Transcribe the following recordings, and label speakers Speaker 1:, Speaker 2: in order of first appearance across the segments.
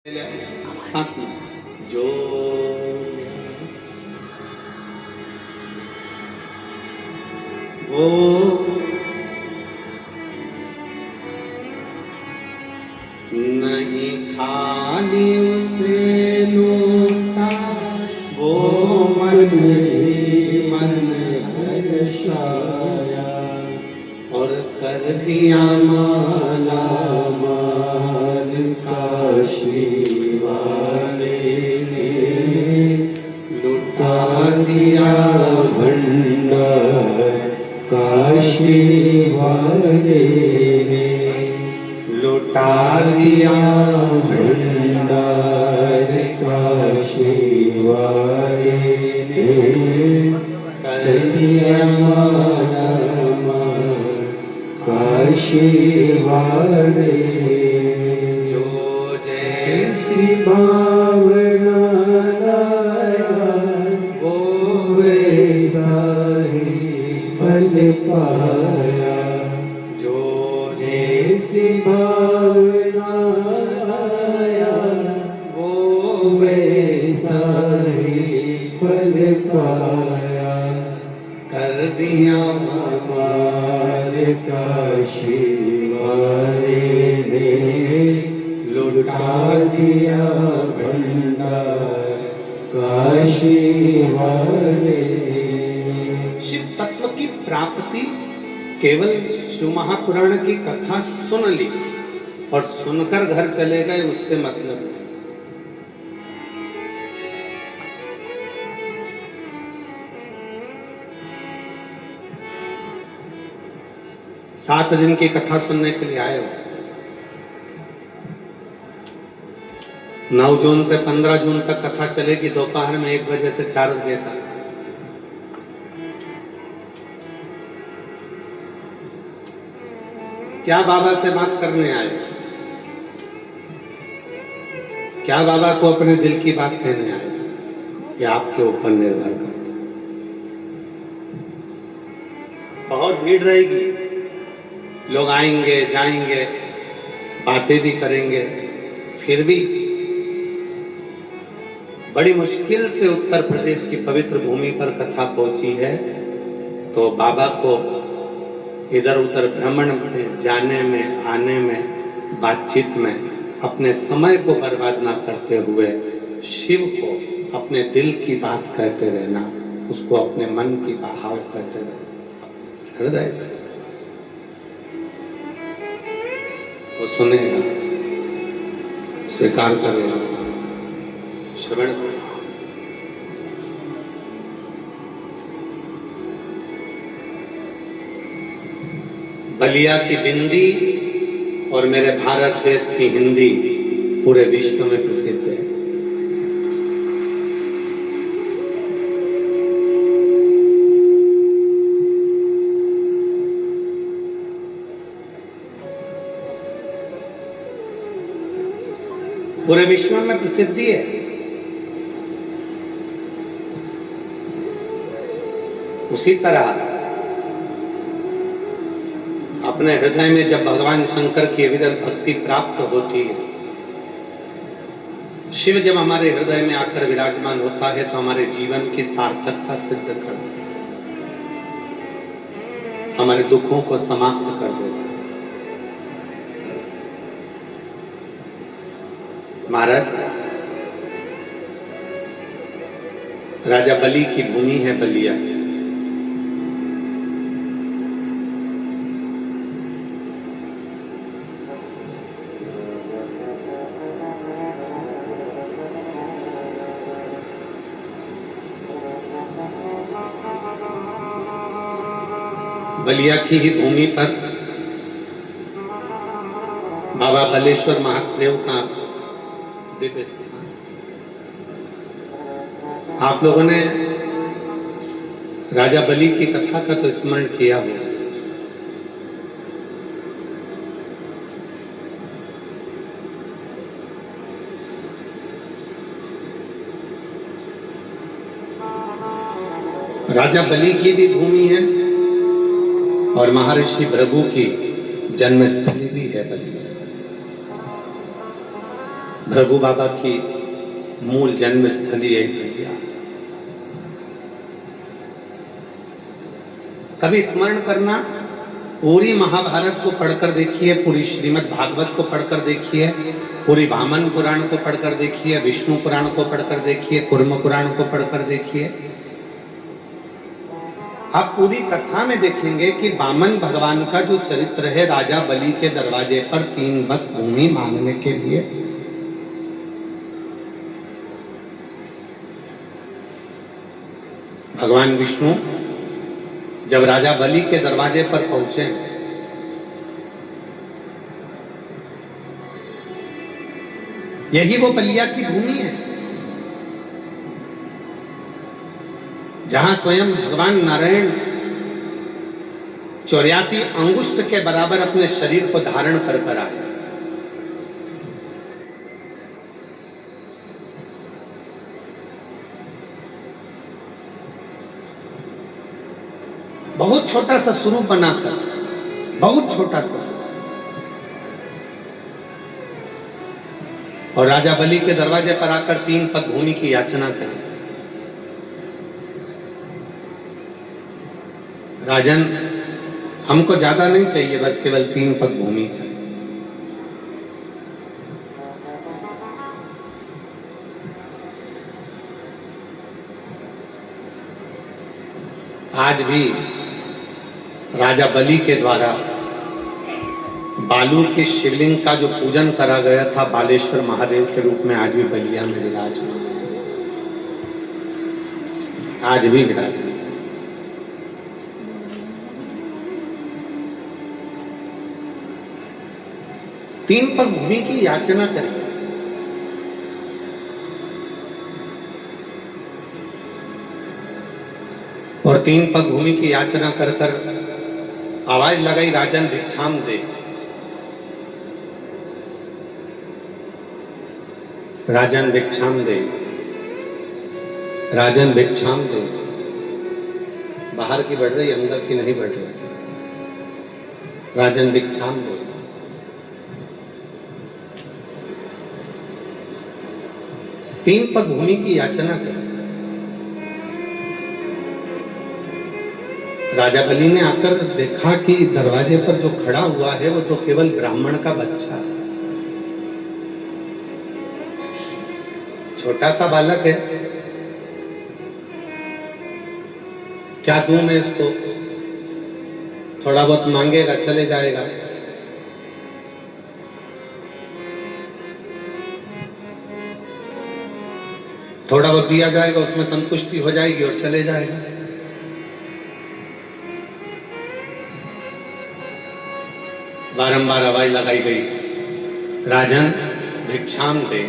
Speaker 1: साथ में जो वो नहीं खाली उसे लूटा वो मन ही मन हर्षाया और कर दिया माला माल काशी वाले ने लुटा दिया भंडार काशी वाले ने लुटा दिया भंडार काशी वाले ने कर दिया माला काशी वाले जो जैसी भावना लाया वो वैसा ही फल पाया जो जैसी भावना लाया वो वैसा ही फल पाया कर दिया माल काशी वाले ने लुटा दिया भंडार काशी वाले। शिव तत्व की प्राप्ति केवल शिव महापुराण की कथा सुन ली और सुनकर घर चले गए उससे मतलब नहीं। 7 दिन की कथा सुनने के लिए आए हो। 9 जून से 15 जून तक कथा चलेगी, दोपहर में 1 बजे से 4 बजे तक। क्या बाबा से बात करने आए, क्या बाबा को अपने दिल की बात कहने आए, ये आपके ऊपर निर्भर करता है। बहुत भीड़ रहेगी, लोग आएंगे जाएंगे, बातें भी करेंगे, फिर भी बड़ी मुश्किल से उत्तर प्रदेश की पवित्र भूमि पर कथा पहुंची है, तो बाबा को इधर उधर भ्रमण में, जाने में, आने में, बातचीत में अपने समय को बर्बाद ना करते हुए शिव को अपने दिल की बात कहते रहना, उसको अपने मन की बहाव कहते रहना, हृदय से वो सुनेगा, स्वीकार करेगा, श्रवण करेगा। बलिया की बिंदी और मेरे भारत देश की हिंदी पूरे विश्व में प्रसिद्ध है। पूरे विश्व में प्रसिद्धि है। उसी तरह अपने हृदय में जब भगवान शंकर की अविरल भक्ति प्राप्त होती है, शिव जब हमारे हृदय में आकर विराजमान होता है, तो हमारे जीवन की सार्थकता सिद्ध कर देता है, हमारे दुखों को समाप्त कर देता है। महाराज, राजा बलि की भूमि है बलिया। बलिया की ही भूमि पर बाबा बलेश्वर महादेव का दिव्य स्थान। आप लोगों ने राजा बलि की कथा का तो स्मरण किया हो। राजा बलि की भी भूमि है और महर्षि भृगु की जन्मस्थली भी है बलिया। भृगु बाबा की मूल जन्म स्थली यही बलिया। कभी स्मरण करना, पूरी महाभारत को पढ़कर देखिए, पूरी श्रीमद् भागवत को पढ़कर देखिए, पूरी वामन पुराण को पढ़कर देखिए, विष्णु पुराण को पढ़कर देखिए, कूर्म पुराण को पढ़कर देखिए। आप पूरी कथा में देखेंगे कि वामन भगवान का जो चरित्र है, राजा बलि के दरवाजे पर 3 बक भूमि मांगने के लिए भगवान विष्णु जब राजा बलि के दरवाजे पर पहुंचे, यही वो बलिया की भूमि है जहां स्वयं भगवान नारायण 84 अंगुष्ठ के बराबर अपने शरीर को धारण कर आए। बहुत छोटा सा स्वरूप बनाकर, बहुत छोटा सा, और राजा बलि के दरवाजे पर आकर 3 पग भूमि की याचना करी। राजन, हमको ज्यादा नहीं चाहिए, बस केवल 3 पग भूमि चाहिए। आज भी राजा बलि के द्वारा बालू के शिवलिंग का जो पूजन करा गया था बालेश्वर महादेव के रूप में, आज भी बलिया में विराजमान, आज भी विराजमान। तीन पग भूमि की याचना करें, और 3 पग भूमि की याचना कर कर आवाज लगाई, राजन भिक्षाम दे। राजन भिक्षाम दे, राजन भिक्षाम दे। बाहर की बढ़ रही, अंदर की नहीं बढ़ रही। राजन भिक्षाम दे। तीन पग भूमि की याचना करें। राजा बलि ने आकर देखा कि दरवाजे पर जो खड़ा हुआ है वो तो केवल ब्राह्मण का बच्चा है, छोटा सा बालक है। क्या दूं मैं इसको? थोड़ा बहुत मांगेगा, चले जाएगा। थोड़ा बहुत दिया जाएगा, उसमें संतुष्टि हो जाएगी और चले जाएगा। बारंबार आवाज लगाई गई, राजन भिक्षाम दे,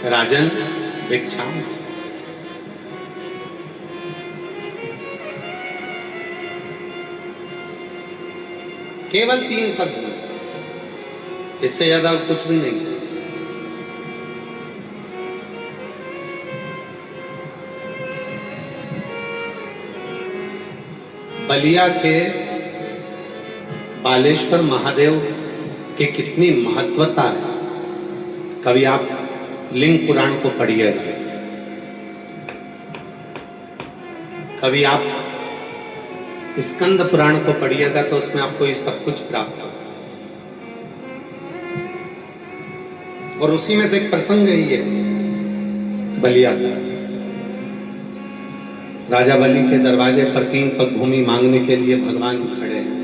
Speaker 1: राजन भिक्षाम दे। केवल 3 पग, इससे ज्यादा कुछ भी नहीं चाहिए। बलिया के बालेश्वर महादेव की कितनी महत्वता है, कभी आप लिंग पुराण को पढ़िएगा, कभी आप स्कंद पुराण को पढ़िएगा, तो उसमें आपको ये सब कुछ प्राप्त होगा। और उसी में से एक प्रसंग है ये बलिया का। राजा बलि के दरवाजे पर 3 पग भूमि मांगने के लिए भगवान खड़े हैं।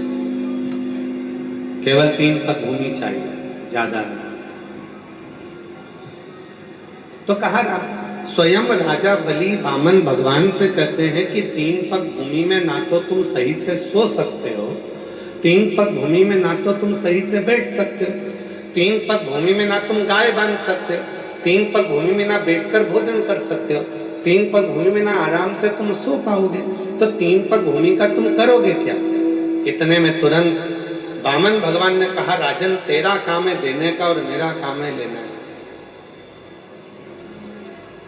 Speaker 1: केवल 3 पग भूमि चाहिए, ज्यादा नहीं। तो कहा, स्वयं राजा बलि वामन भगवान से कहते हैं कि 3 पग भूमि में ना तो तुम सही से सो सकते हो, 3 पग भूमि में ना तो तुम सही से बैठ सकते हो, 3 पग भूमि में ना तुम गाय बांध सकते हो, 3 पग भूमि में ना बैठकर भोजन कर सकते हो, 3 पग भूमि में ना आराम से तुम सो पाओगे। तो 3 पग भूमि का तुम करोगे क्या? इतने में तुरंत वामन भगवान ने कहा, राजन तेरा काम है देने का और मेरा काम है लेना है।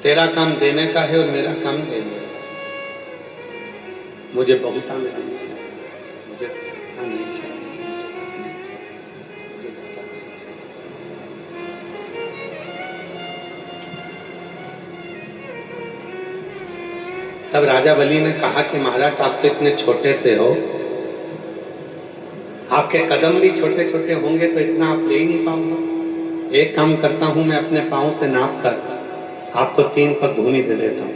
Speaker 1: तेरा काम देने का है और मेरा काम देने का। मुझे बहुता में नहीं चाहिए, मुझे नहीं चाहिए, तब राजा बलि ने कहा कि महाराज आप तो इतने छोटे से हो, आपके कदम भी छोटे छोटे होंगे तो इतना आप ले ही नहीं पाऊंगा। एक काम करता हूं, मैं अपने पांव से नाप कर आपको 3 पग भूमि दे देता हूं।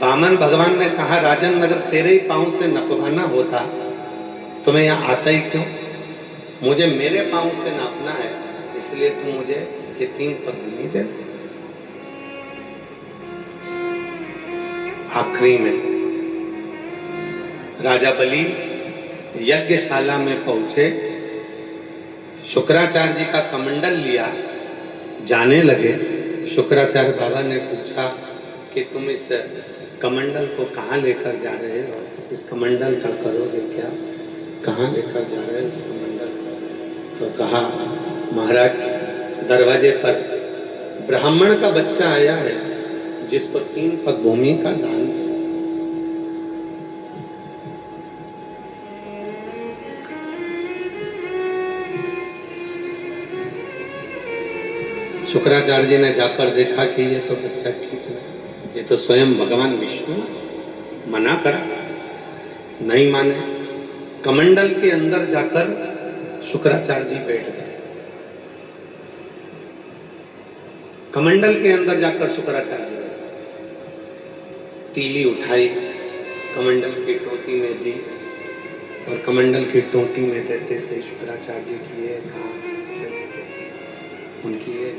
Speaker 1: वामन भगवान ने कहा राजन अगर तेरे ही पांव से नपवाना होता तो मैं यहाँ आता ही क्यों? मुझे मेरे पांव से नापना है, इसलिए तू मुझे ये 3 पग भूमि दे दे। आखिरी में राजा बलि यज्ञशाला में पहुंचे, शुक्राचार्य जी का कमंडल लिया, जाने लगे। शुक्राचार्य बाबा ने पूछा कि तुम इस कमंडल को कहाँ लेकर जा रहे हो? इस कमंडल का करोगे क्या? कहाँ लेकर जा रहे हो इस कमंडल को? तो कहा महाराज दरवाजे पर ब्राह्मण का बच्चा आया है जिसको 3 पग भूमि का दान दे। शुक्राचार्य जी ने जाकर देखा कि ये तो बच्चा ठीक है, ये तो स्वयं भगवान विष्णु मना करा, नहीं माने। कमंडल के अंदर जाकर शुक्राचार्य जी बैठ गए। कमंडल के अंदर जाकर शुक्राचार्य जी तीली उठाई, कमंडल की टोटी में दी और कमंडल की टोटी में देते से शुक्राचार्य जी की ये काम चली गई। उनकी ये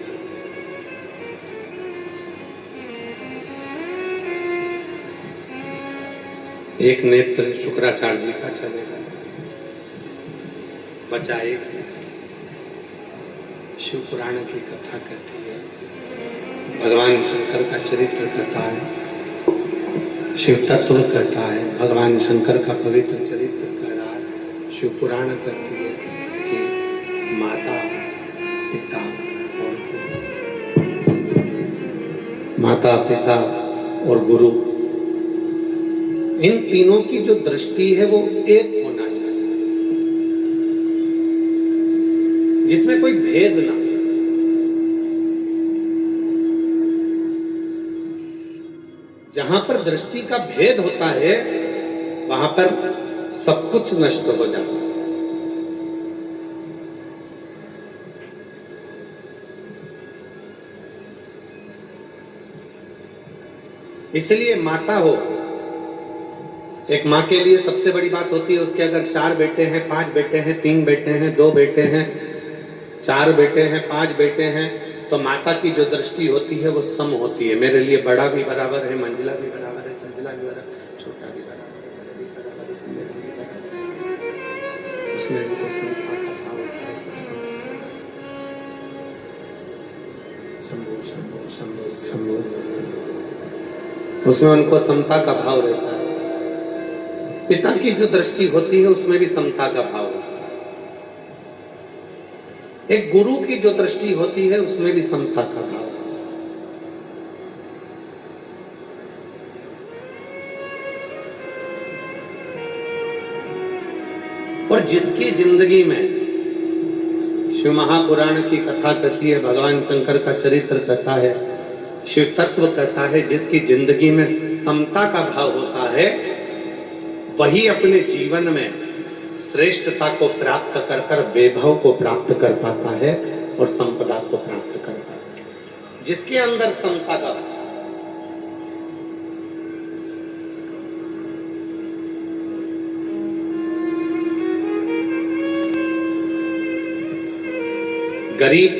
Speaker 1: एक नेत्र शुक्राचार्य जी का चलेगा, बचा एक नेत्र। शिव पुराण की कथा कहती है, भगवान शंकर का चरित्र कहता है, शिव तत्व कहता है, भगवान शंकर का पवित्र चरित्र कह रहा है। शिव पुराण कहती है कि माता पिता और माता पिता और गुरु, इन तीनों की जो दृष्टि है वो एक होना चाहिए, जिसमें कोई भेद ना। जहां पर दृष्टि का भेद होता है वहां पर सब कुछ नष्ट हो जाता है। इसलिए माता हो, एक माँ के लिए सबसे बड़ी बात होती है उसके अगर 4 बेटे हैं, 5 बेटे हैं, 3 बेटे हैं, 2 बेटे हैं, 4 बेटे हैं, 5 बेटे हैं, तो माता की जो दृष्टि होती है वो सम होती है। मेरे लिए बड़ा भी बराबर है, मंजिला भी बराबर है, संजिला भी बराबर, छोटा भी बराबर, बड़ा भी बराबर, इसमें भी बराबर। उसमें उनको समता का भाव होता है, सब शंभु शंभु शंभु शंभु, उसमें उनको समता का भाव रहता है। पिता की जो दृष्टि होती है उसमें भी समता का भाव होता है। एक गुरु की जो दृष्टि होती है उसमें भी समता का भाव होता है। और जिसकी जिंदगी में शिव महापुराण की कथा कहती है, भगवान शंकर का चरित्र कहता है, शिव तत्व कहता है, जिसकी जिंदगी में समता का भाव होता है वही अपने जीवन में श्रेष्ठता को प्राप्त कर कर वैभव को प्राप्त कर पाता है और संपदा को प्राप्त कर पाता है। जिसके अंदर समता का भाव, गरीब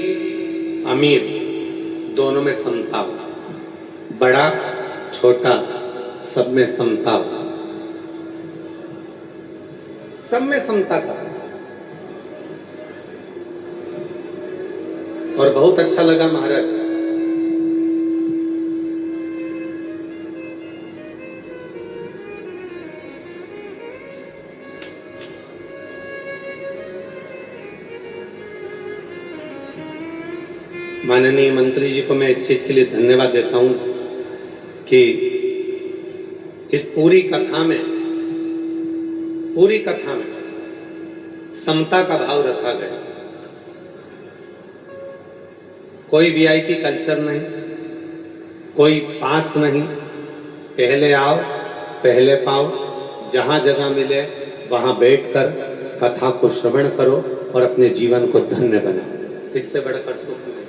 Speaker 1: अमीर दोनों में समता हो, बड़ा छोटा सब में समता हो, सब में समता का। और बहुत अच्छा लगा महाराज, माननीय मंत्री जी को मैं इस चीज के लिए धन्यवाद देता हूं कि इस पूरी कथा में समता का भाव रखा गया। कोई वीआईपी कल्चर नहीं, कोई पास नहीं, पहले आओ पहले पाओ, जहाँ जगह मिले वहाँ बैठकर कथा को श्रवण करो और अपने जीवन को धन्य बनाओ। इससे बढ़कर सुख नहीं।